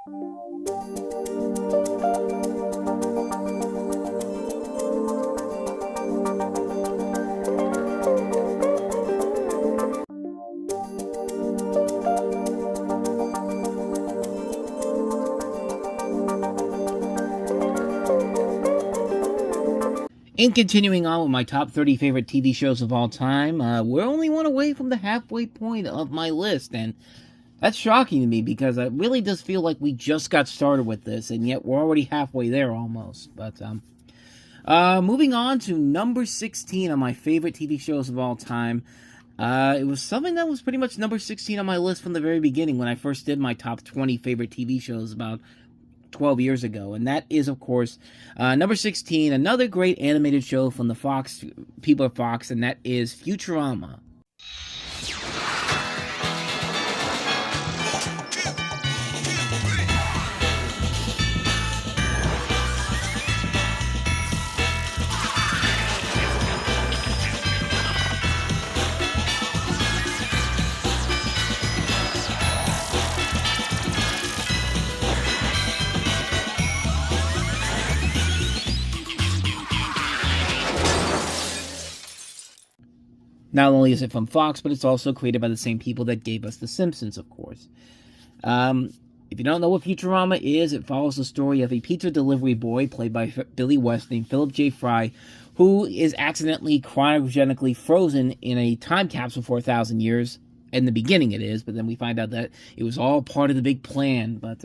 And continuing on with my top 30 favorite TV shows of all time, we're only one away from the halfway point of my list, and that's shocking to me because it really does feel like we just got started with this, and yet we're already halfway there almost. But moving on to number 16 on my favorite TV shows of all time. It was something that was pretty much number 16 on my list from the very beginning when I first did my top 20 favorite TV shows about 12 years ago, and that is, of course, number 16, another great animated show from the Fox people at Fox, and that is Futurama. Not only is it from Fox, but it's also created by the same people that gave us The Simpsons, of course. If you don't know what Futurama is, it follows the story of a pizza delivery boy, played by Billy West, named Philip J. Fry, who is accidentally cryogenically frozen in a time capsule for 1,000 years. In the beginning it is, but then we find out that it was all part of the big plan. But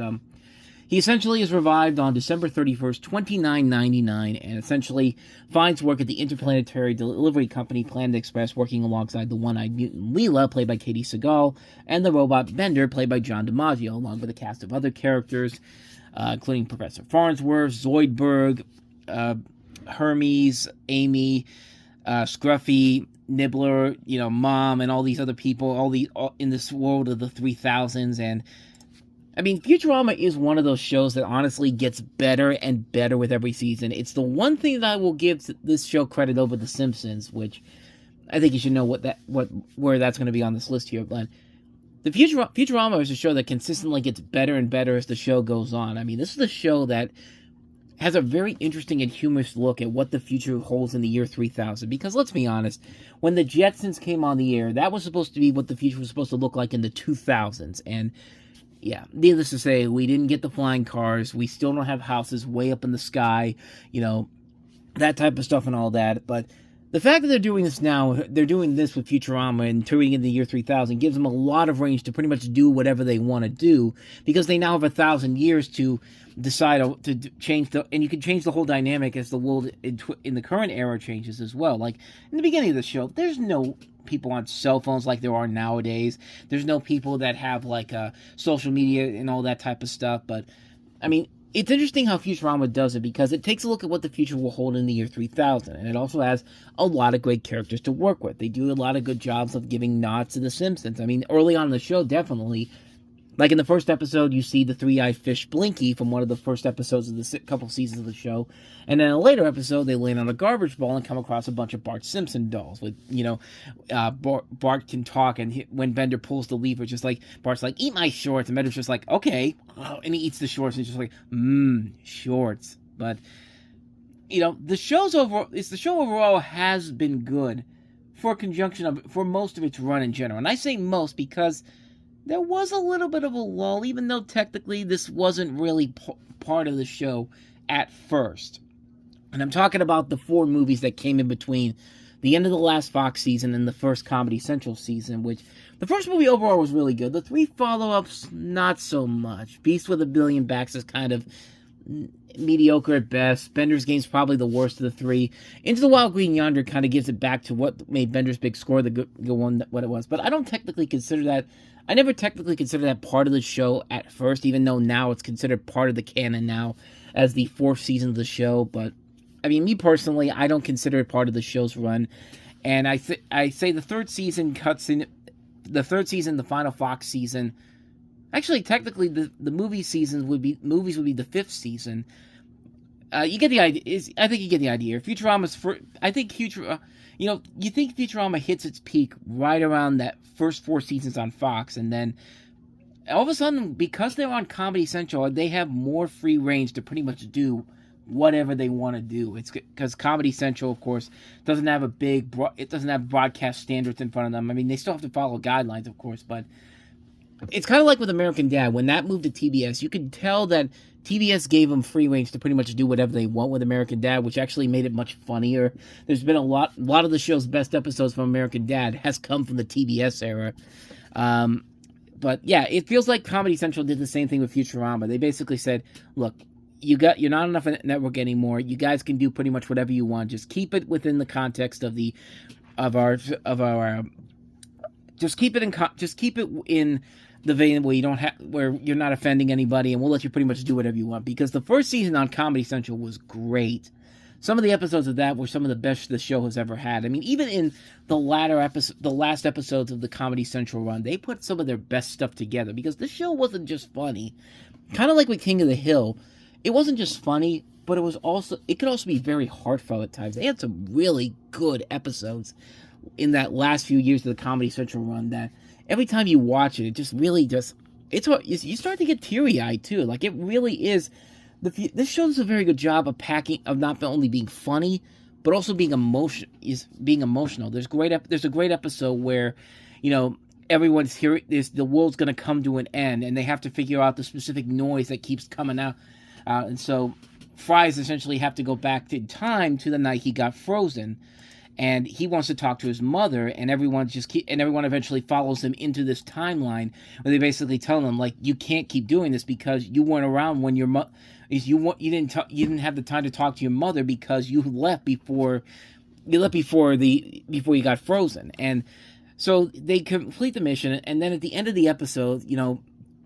he essentially is revived on December 31st, 2999, and essentially finds work at the interplanetary delivery company Planet Express, working alongside the one-eyed mutant Leela, played by Katie Sagal, and the robot Bender, played by John DiMaggio, along with a cast of other characters, including Professor Farnsworth, Zoidberg, Hermes, Amy, Scruffy, Nibbler, Mom, and all these other people, all in this world of the 3000s. And I mean, Futurama is one of those shows that honestly gets better and better with every season. It's the one thing that I will give this show credit over The Simpsons, which I think you should know where that's going to be on this list here. But the Futurama is a show that consistently gets better and better as the show goes on. I mean, this is a show that has a very interesting and humorous look at what the future holds in the year 3000. Because let's be honest, when the Jetsons came on the air, that was supposed to be what the future was supposed to look like in the 2000s. And yeah, needless to say, we didn't get the flying cars. We still don't have houses way up in the sky, that type of stuff and all that. But the fact that they're doing this now, they're doing this with Futurama and touring in the year 3000, gives them a lot of range to pretty much do whatever they want to do, because they now have 1,000 years to decide to change and you can change the whole dynamic as the world in the current era changes as well. Like, in the beginning of the show, there's no people on cell phones like there are nowadays. There's no people that have social media and all that type of stuff. But I mean, it's interesting how Futurama does it, because it takes a look at what the future will hold in the year 3000, and it also has a lot of great characters to work with. They do a lot of good jobs of giving nods to The Simpsons. I mean, early on in the show, definitely. Like in the first episode, you see the three-eyed fish Blinky from one of the first episodes of the couple seasons of the show. And then in a later episode, they land on a garbage ball and come across a bunch of Bart Simpson dolls with, Bart can talk, and when Bender pulls the lever, just like, Bart's like, eat my shorts, and Bender's just like, okay, and he eats the shorts, and he's just like, shorts. But, the show overall has been good for most of its run in general. And I say most because there was a little bit of a lull, even though technically this wasn't really part of the show at first. And I'm talking about the 4 movies that came in between the end of the last Fox season and the first Comedy Central season, which the first movie overall was really good. The 3 follow-ups, not so much. Beast with a Billion Backs is kind of mediocre at best. Bender's Game's probably the worst of the 3. Into the Wild Green Yonder kind of gives it back to what made Bender's Big Score the good one, what it was. But I never technically considered that part of the show at first, even though now it's considered part of the canon now as the 4th season of the show. But I mean, me personally, I don't consider it part of the show's run. And I say the 3rd season the final Fox season. Actually, technically, the movies would be the 5th season. You get the idea. I think you get the idea. Futurama's you think Futurama hits its peak right around that first 4 seasons on Fox, and then all of a sudden, because they're on Comedy Central, they have more free range to pretty much do whatever they want to do. It's because Comedy Central, of course, doesn't have it doesn't have broadcast standards in front of them. I mean, they still have to follow guidelines, of course, but it's kind of like with American Dad. When that moved to TBS, you could tell that TBS gave them free range to pretty much do whatever they want with American Dad, which actually made it much funnier. There's been a lot of the show's best episodes from American Dad has come from the TBS era. But yeah, it feels like Comedy Central did the same thing with Futurama. They basically said, look, you're not enough of a network anymore. You guys can do pretty much whatever you want. Just keep it within the context of our just keep it in the vein where you're not offending anybody, and we'll let you pretty much do whatever you want. Because the first season on Comedy Central was great. Some of the episodes of that were some of the best the show has ever had. I mean, even in the last episodes of the Comedy Central run, they put some of their best stuff together, because this show wasn't just funny. Kind of like with King of the Hill, it wasn't just funny, but it could also be very heartfelt at times. They had some really good episodes in that last few years of the Comedy Central run that every time you watch it, it just really you start to get teary-eyed too. Like, it really is. This show does a very good job of not only being funny, but also being emotional. There's a great episode where, everyone's here. The world's going to come to an end, and they have to figure out the specific noise that keeps coming out. And so, Fry's essentially have to go back in time to the night he got frozen, and he wants to talk to his mother, and everyone eventually follows him into this timeline where they basically tell him, like, you can't keep doing this because you weren't around when you didn't have the time to talk to your mother because you left before you got frozen. And so they complete the mission, and then at the end of the episode,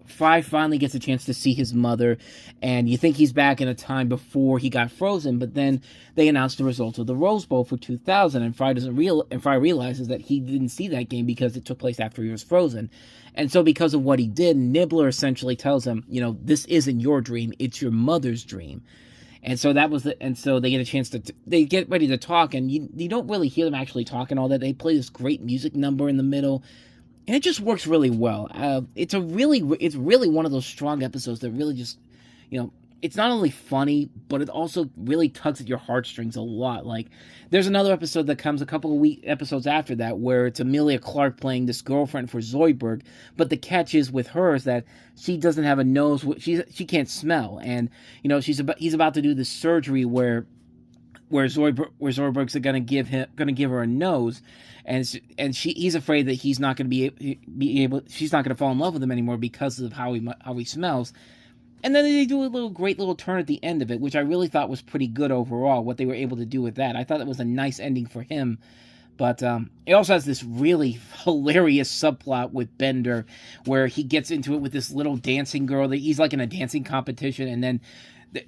Fry finally gets a chance to see his mother, and you think he's back in a time before he got frozen, but then they announce the results of the Rose Bowl for 2000, and Fry realizes that he didn't see that game because it took place after he was frozen. And so because of what he did, Nibbler essentially tells him, this isn't your dream, it's your mother's dream. And so so they get a chance they get ready to talk, and you don't really hear them actually talking all that. They play this great music number in the middle, and it just works really well. It's really one of those strong episodes that really just, it's not only funny, but it also really tugs at your heartstrings a lot. Like, there's another episode that comes a couple of episodes after that where it's Emilia Clarke playing this girlfriend for Zoidberg, but the catch is with her is that she doesn't have a nose. She can't smell, and he's about to do this surgery where Zoidberg's going to give her a nose, and he's afraid that he's not going to be able. She's not going to fall in love with him anymore because of how he smells. And then they do a great little turn at the end of it, which I really thought was pretty good overall, what they were able to do with that. I thought it was a nice ending for him. But it also has this really hilarious subplot with Bender, where he gets into it with this little dancing girl. He's like in a dancing competition, and then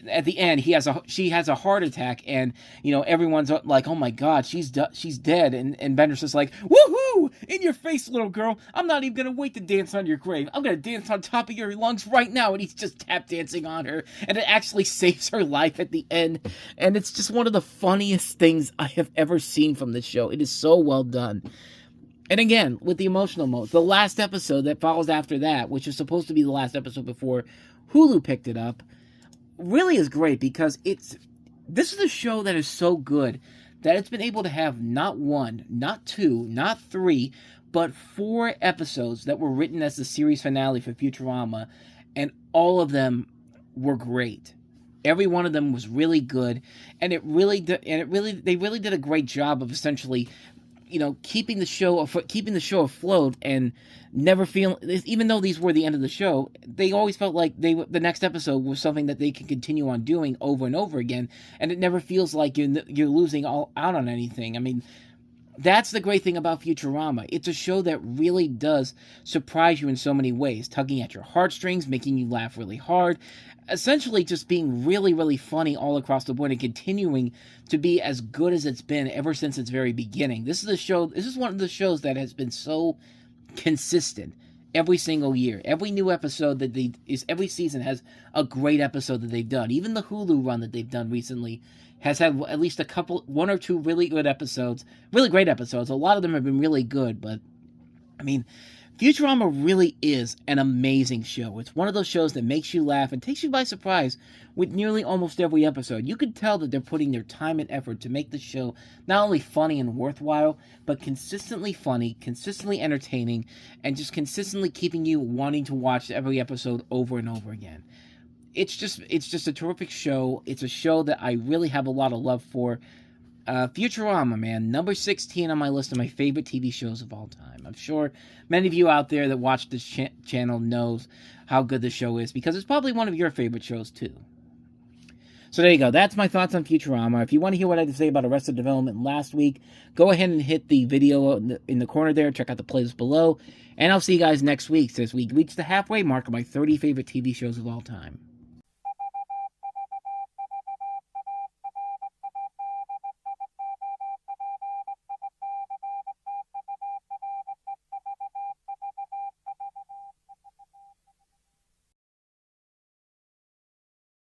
at the end, she has a heart attack, and everyone's like, "Oh my God, she's dead." And Bender's just like, "Woohoo! In your face, little girl! I'm not even gonna wait to dance on your grave. I'm gonna dance on top of your lungs right now." And he's just tap dancing on her, and it actually saves her life at the end. And it's just one of the funniest things I have ever seen from this show. It is so well done. And again, with the emotional mode, the last episode that follows after that, which is supposed to be the last episode before Hulu picked it up, really is great, because this is a show that is so good that it's been able to have not one, not two, not three, but 4 episodes that were written as the series finale for Futurama, and all of them were great. Every one of them was really good, and they really did a great job of essentially, keeping the show afloat, and never feeling, even though these were the end of the show, they always felt like the next episode was something that they could continue on doing over and over again, and it never feels like you're losing out on anything. I mean, that's the great thing about Futurama. It's a show that really does surprise you in so many ways, tugging at your heartstrings, making you laugh really hard, essentially just being really, really funny all across the board, and continuing to be as good as it's been ever since its very beginning. This is one of the shows that has been so consistent every single year. Every new episode every season has a great episode that they've done. Even the Hulu run that they've done recently has had at least one or two really good episodes, really great episodes. A lot of them have been really good, but I mean, Futurama really is an amazing show. It's one of those shows that makes you laugh and takes you by surprise with nearly almost every episode. You could tell that they're putting their time and effort to make the show not only funny and worthwhile, but consistently funny, consistently entertaining, and just consistently keeping you wanting to watch every episode over and over again. It's just a terrific show. It's a show that I really have a lot of love for. Futurama, man, number 16 on my list of my favorite TV shows of all time. I'm sure many of you out there that watch this channel knows how good the show is, because it's probably one of your favorite shows too. So there you go. That's my thoughts on Futurama. If you want to hear what I had to say about Arrested Development last week, go ahead and hit the video in the corner there. Check out the playlist below. And I'll see you guys next week, as we reach the halfway mark of my 30 favorite TV shows of all time.